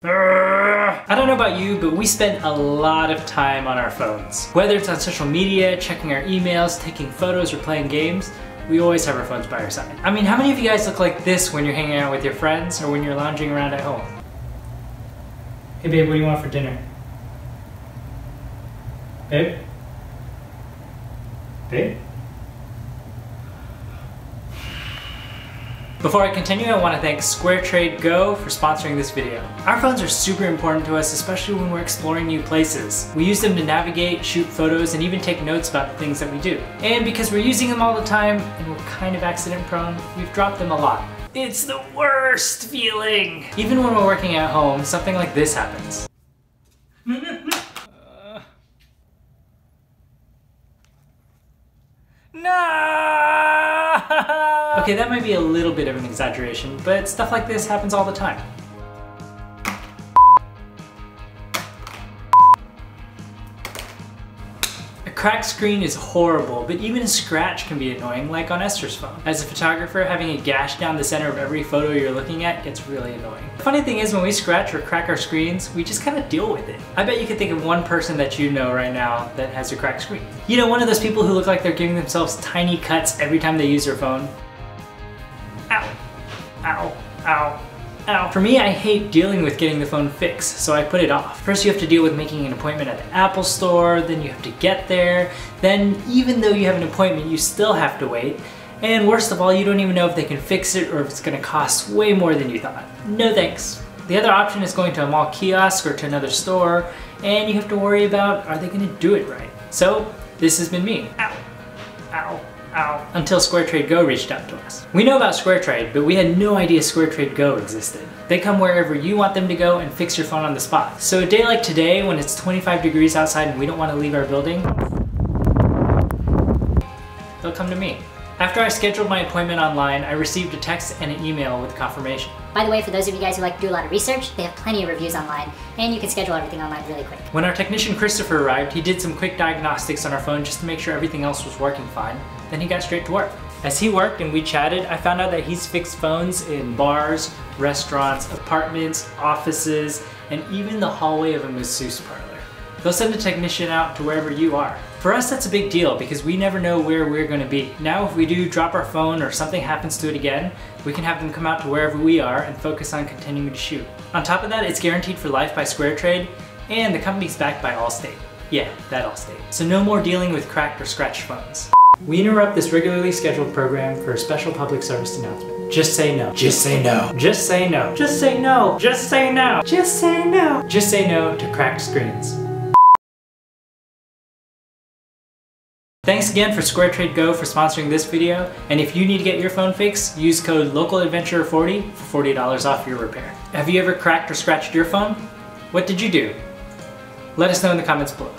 I don't know about you, but we spend a lot of time on our phones. Whether it's on social media, checking our emails, taking photos, or playing games, we always have our phones by our side. I mean, how many of you guys look like this when you're hanging out with your friends or when you're lounging around at home? Hey babe, what do you want for dinner? Babe? Babe? Before I continue, I want to thank SquareTrade Go for sponsoring this video. Our phones are super important to us, especially when we're exploring new places. We use them to navigate, shoot photos, and even take notes about the things that we do. And because we're using them all the time, and we're kind of accident prone, we've dropped them a lot. It's the worst feeling! Even when we're working at home, something like this happens. No! Okay, that might be a little bit of an exaggeration, but stuff like this happens all the time. A cracked screen is horrible, but even a scratch can be annoying, like on Esther's phone. As a photographer, having a gash down the center of every photo you're looking at gets really annoying. The funny thing is, when we scratch or crack our screens, we just kind of deal with it. I bet you could think of one person that you know right now that has a cracked screen. You know, one of those people who look like they're giving themselves tiny cuts every time they use their phone? Ow, ow, ow, ow. For me, I hate dealing with getting the phone fixed, so I put it off. First you have to deal with making an appointment at the Apple store, then you have to get there, then even though you have an appointment, you still have to wait. And worst of all, you don't even know if they can fix it or if it's gonna cost way more than you thought. No thanks. The other option is going to a mall kiosk or to another store, and you have to worry about, are they gonna do it right? So, this has been me. Ow, ow, ow. Until SquareTrade Go reached out to us. We know about SquareTrade, but we had no idea SquareTrade Go existed. They come wherever you want them to go and fix your phone on the spot. So a day like today, when it's 25 degrees outside and we don't want to leave our building, they'll come to me. After I scheduled my appointment online, I received a text and an email with confirmation. By the way, for those of you guys who like to do a lot of research, they have plenty of reviews online, and you can schedule everything online really quick. When our technician Christopher arrived, he did some quick diagnostics on our phone just to make sure everything else was working fine. Then he got straight to work. As he worked and we chatted, I found out that he's fixed phones in bars, restaurants, apartments, offices, and even the hallway of a masseuse parlor. They'll send a technician out to wherever you are. For us, that's a big deal because we never know where we're going to be. Now, if we do drop our phone or something happens to it again, we can have them come out to wherever we are and focus on continuing to shoot. On top of that, it's guaranteed for life by SquareTrade, and the company's backed by Allstate. Yeah, that Allstate. So no more dealing with cracked or scratched phones. We interrupt this regularly scheduled program for a special public service announcement. Just say no. Just say no. Just say no. Just say no. Just say no. Just say no. Just say no to cracked screens. Thanks again for SquareTrade Go for sponsoring this video, and if you need to get your phone fixed, use code LOCALADVENTURER40 for $40 off your repair. Have you ever cracked or scratched your phone? What did you do? Let us know in the comments below.